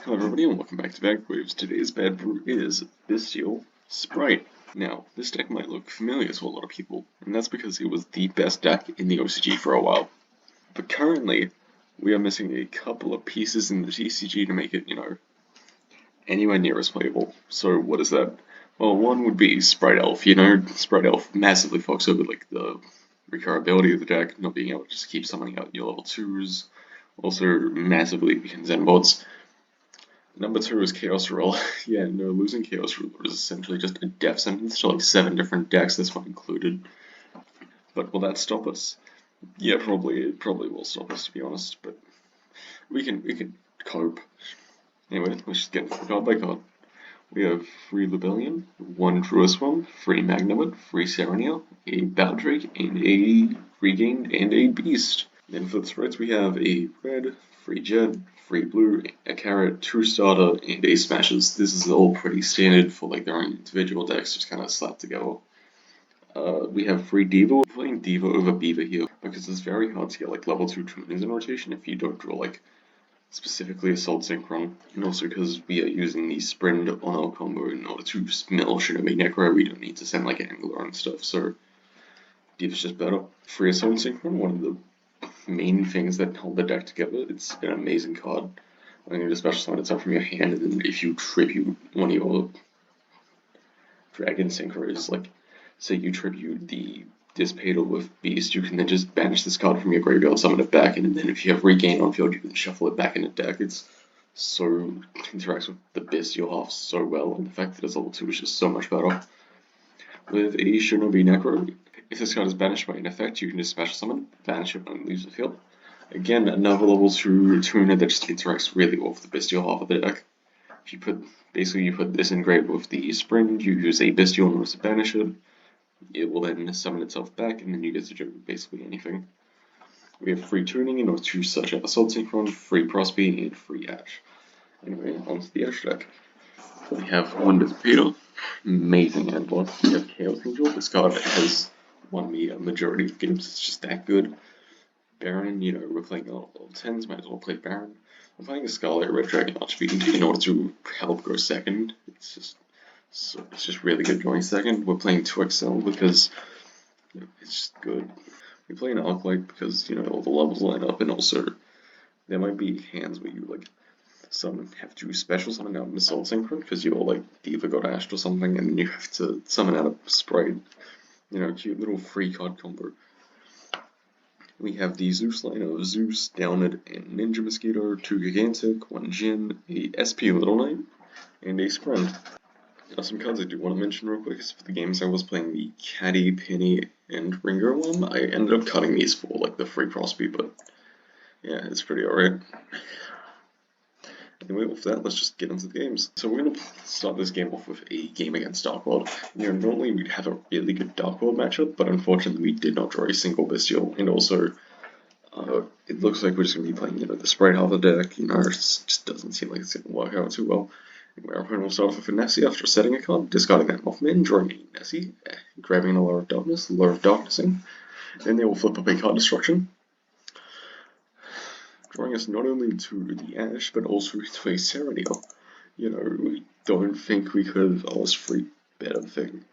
Hello everybody and welcome back to Bagwaves. Today's bad brew is Bystial Spright. Now, this deck might look familiar to a lot of people, and that's because it was the best deck in the OCG for a while. But currently, we are missing a couple of pieces in the TCG to make it, anywhere near as playable. So what is that? Well, one would be Spright Elf. Spright Elf massively fucks over the recurability of the deck, not being able to just keep summoning out your level 2s. Also massively weakens Zenbots. Number 2 is Chaos Roll. Yeah, no, losing Chaos Ruler is essentially just a death sentence to like 7 different decks, this one included. But will that stop us? Yeah, it probably will stop us, to be honest, but we can cope. Anyway, let's just get card by card. We have free Libellion, 1 Druiswell, free Magnemite, free Serenia, a Baldrake, and a Regained, and a Beast. Then for the sprites we have a red, free Jet, free blue, a carrot, 2 starter, and a smashes. This is all pretty standard for like their own individual decks, just kind of slapped together. We have free Diva. We're playing Diva over Beaver here because it's very hard to get like level 2 tuners in rotation if you don't draw like specifically Assault Synchron, and also because we are using the Sprint on our combo in order to mill Shinobi Necro, we don't need to send like Angler and stuff, so Diva's just better. Free Assault Synchron, one of the main things that hold the deck together. It's an amazing card. I'm going to special summon itself from your hand, and then if you tribute one of your Dragon Synchros, like say you tribute the Dispadal with Beast, you can then just banish this card from your graveyard, summon it back, and then if you have Regain on field, you can shuffle it back in the deck. It's so interacts with the Bystial half so well, and the fact that it's level 2 is just so much better. With a Shinobi Necro, if this card is banished by an effect, you can just special summon, banish it, and leave the field. Again, another level 2 tuner that just interacts really well with the Bystial half of the deck. If you put this engrave with the Sprint, you use a Bystial in order to banish it. It will then summon itself back, and then you get to do basically anything. We have free tuning in order to such as Assault Synchron, free Prosby, and free Ash. Anyway, onto the Ash deck. We have one Dispadal, amazing hand boss. We have Chaos Angel. This card has won me a majority of games, it's just that good. Baron, we're playing all 10s, might as well play Baron. I'm playing a Scarlet Red Dragon Archfiend in order to help go second. It's just really good going second. We're playing 2XL because it's just good. We play an Arclight because all the levels line up, and also there might be hands where you some have to special summon out an Assault Synchron because you're like Diva got ashed or something, and you have to summon out a Spright. Cute little free card combo. We have the Zeus line of Zeus, Downed, and Ninja Mosquito, 2 Gigantic, 1 Jin, a SP Little Knight, and a Sprint. Now some cards I do want to mention real quick is for the games I was playing the Caddy, Penny, and Ringer one. I ended up cutting these for like the free Prosby, but yeah, it's pretty alright. Anyway, with that, let's just get into the games. So we're going to start this game off with a game against Dark World. Normally we'd have a really good Dark World matchup, but unfortunately we did not draw a single Bystial, and also it looks like we're just going to be playing, the Spright half of the deck. It just doesn't seem like it's going to work out too well. Anyway, our opponent will start off with a Nessie after setting a card, discarding that Mothman, drawing a Nessie, grabbing a Lure of Darknessing. Then they will flip up a card Destruction, drawing us not only to the Ash, but also to a Serenia. We don't think we could have asked for a better thing.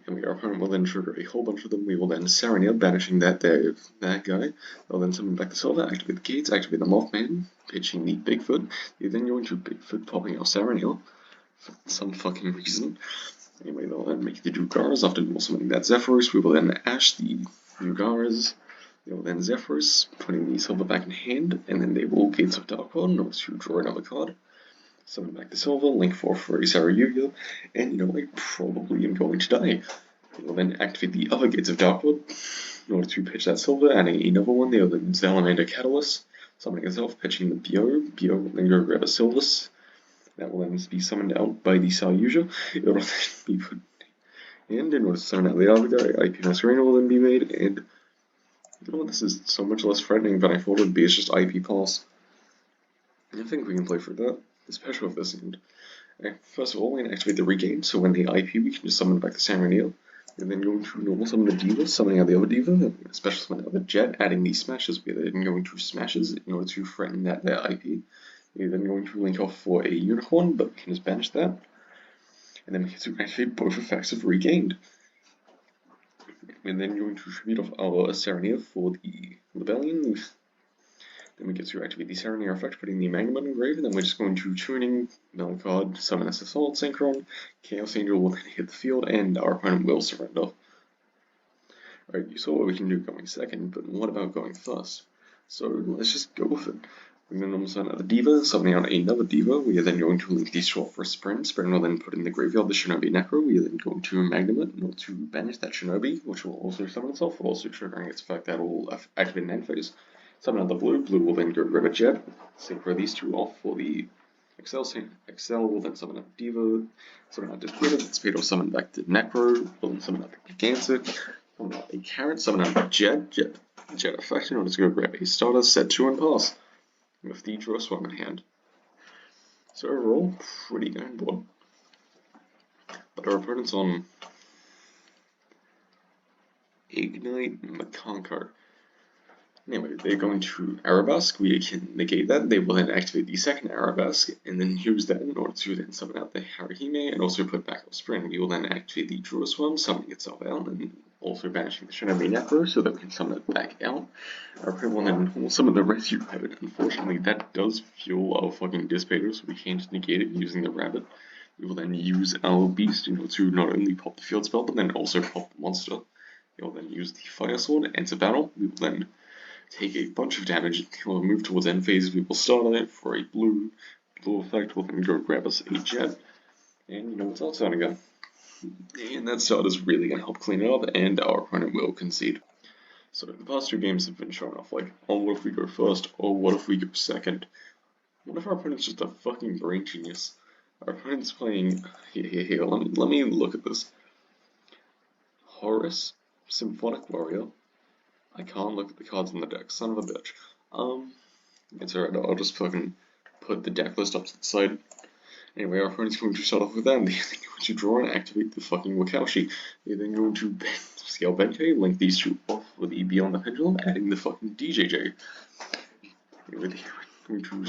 And our opponent will then trigger a whole bunch of them. We will then Serenia, banishing that guy. They'll then summon back the Silver, activate the Gates, activate the Mothman, pitching the Bigfoot. You're then going to Bigfoot, popping our Serenia for some fucking reason. Anyway, they'll then make the Drugaras. After summoning that Zephyros, we will then Ash the Drugaras. They will then Zephyros, putting the Silver back in hand, and then they will Gates of Dark World in order to draw another card. Summon back the Silver, link for a Sarah Yu-Gi-Oh, and I probably am going to die. They will then activate the other Gates of Dark World in order to pitch that Silver, adding another one. They will then Salamander Catalyst, summoning itself, pitching the Bio will then go grab a Silvus. That will then be summoned out by the Salyuja. It will then be put in order to summon out the other guy. IP Masquerade will then be made, and this is so much less threatening than I thought it would be. It's just IP Pulse. I think we can play through that, especially with this end. First of all, we're going to activate the Regain, so when the IP, we can just summon back the Samuel. We're then going to normal summon the Diva, summoning out the other Diva, special summon out the Jet, adding these smashes. We're then going to smashes in order to threaten their IP. We're then going to link off for a Unicorn, but we can just banish that. And then we get to activate both effects of Regained. We're then going to tribute off our Serenir for the Rebellion. Then we get to activate the Serenir effect, putting the Amalgamate in grave, and then we're just going to tuning, mill card, summon as Assault, Synchron, Chaos Angel will then hit the field, and our opponent will surrender. Alright, you saw what we can do going second, but what about going first? So let's just go with it. We're going to summon out the Diva, summoning out another Diva. We are then going to link these two off for Sprint. Sprint will then put in the graveyard the Shinobi Necro. We are then going to Amalgamate in order to banish that Shinobi, which will also summon itself, also triggering its effect that will activate an end phase. Summon out the blue. Blue will then go grab a Jet. Synchro these two off for the Excel. Excel will then summon out Diva. Summon out Discredit. Speed will summon back to Necro. Will then summon out the Gigantic. Summon out a Carrot. Summon out a Jet. Jet effect in order to go grab a starter. Set 2 and pass. With the draw swam in hand. So overall, pretty good board. But our opponent's on Ignite Makanko. Anyway, they're going to Arabesque. We can negate that. They will then activate the second Arabesque and then use that in order to then summon out the Haruhime and also put back our Sprint. We will then activate the Draw Swim, summoning itself out, and also banishing the Shinobi Necro so that we can summon it back out. Our opponent will then summon the Rescue Rabbit. Unfortunately, that does fuel our fucking Dissipator, so we can't just negate it using the Rabbit. We will then use our Beast in order to not only pop the field spell, but then also pop the monster. We will then use the Fire Sword, enter battle. We will then take a bunch of damage. We'll move towards end phase. We will start on it for a blue effect. We'll then go grab us a Jet, and you know what's outside again. And that start is really going to help clean it up, and our opponent will concede. So the past 2 games have been showing off like, oh, what if we go first, or what if we go second? What if our opponent's just a fucking brain genius? Our opponent's playing, here, let me look at this. Horus, Symphonic Warrior. I can't look at the cards in the deck, son of a bitch. It's alright, I'll just fucking put the deck list up to the side. Anyway, our opponent's going to start off with that. They're going to draw and activate the fucking Wakaushi. They're then going to scale Benkei, link these two off with the Beyond the Pendulum, adding the fucking DJJ. They're going to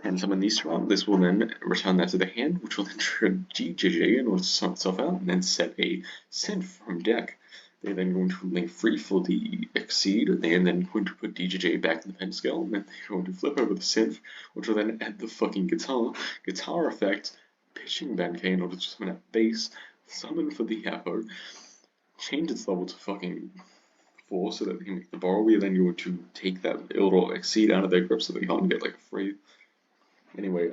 and summon these two out. This will then return that to the hand, which will then trigger DJJ in order to summon itself out, and then set a Synth from deck. They're then going to link free for the Exceed, and then going to put DJJ back in the Pentascale, and then they're going to flip over the Synth, which will then add the fucking guitar effect, pitching Benkei in order to summon at base, summon for the Apo, change its level to fucking 4 so that they can make the borrow. We are then going to take that little Exceed out of their grip so they can't get like free. Anyway,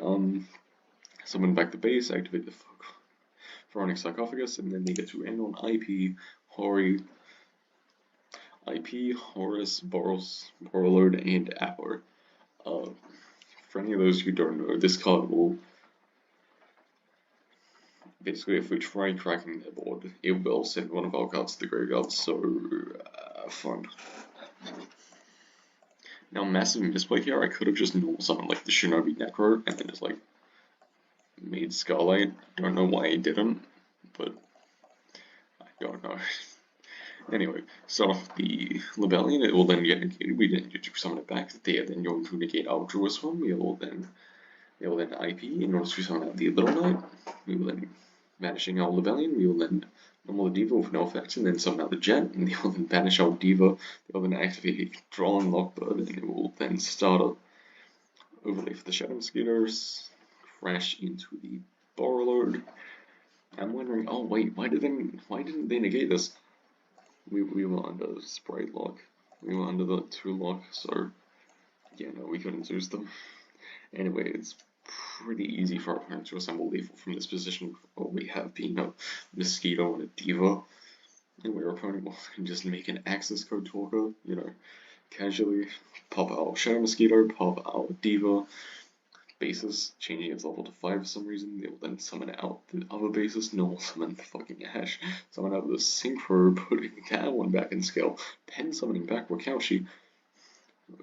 summon back the base, activate the Pharaonic Sarcophagus, and then they get to end on IP, Horus, Borrowload, and Apor. For any of those who don't know, this card will basically, if we try cracking their board, it will send one of our cards to the graveyard, so fun. Now, massive misplay here, I could have just normal summoned like the Shinobi Necro and then just like made Scarlight. Don't know why I didn't, but I don't know. Anyway, start off the Rebellion, it will then get negated. We then get to summon it back. They are then going to negate our Jerusalem. They will then IP in order to summon out the Little Knight. We will then banishing our Rebellion. We will then normal the Diva with no effects, and then summon out the Jet, and they will then banish our Diva. They will then activate Draw and Lockbird, and it will then start a overlay for the Shadow Mosquitoes, crash into the Borrowload. I'm wondering, oh wait, why didn't they negate this? We were under Spright lock. We were under the 2 lock, so yeah, no, we couldn't use them. Anyway, it's pretty easy for our opponent to assemble lethal from this position. All we have being a Mosquito and a Diva. Anyway, our opponent will just make an access code talker, you know, casually pop our Shadow Mosquito, pop our Diva, basis, changing its level to 5 for some reason. They will then summon out the other basis, normal summon the fucking Ash, summon out the Synchro, putting that one back in scale, pen summoning back Wakaushi,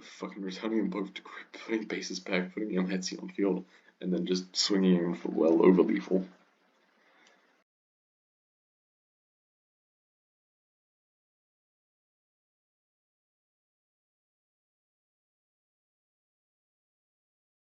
fucking returning them both to grip, putting bases back, putting Hetzi on field, and then just swinging him for well over lethal.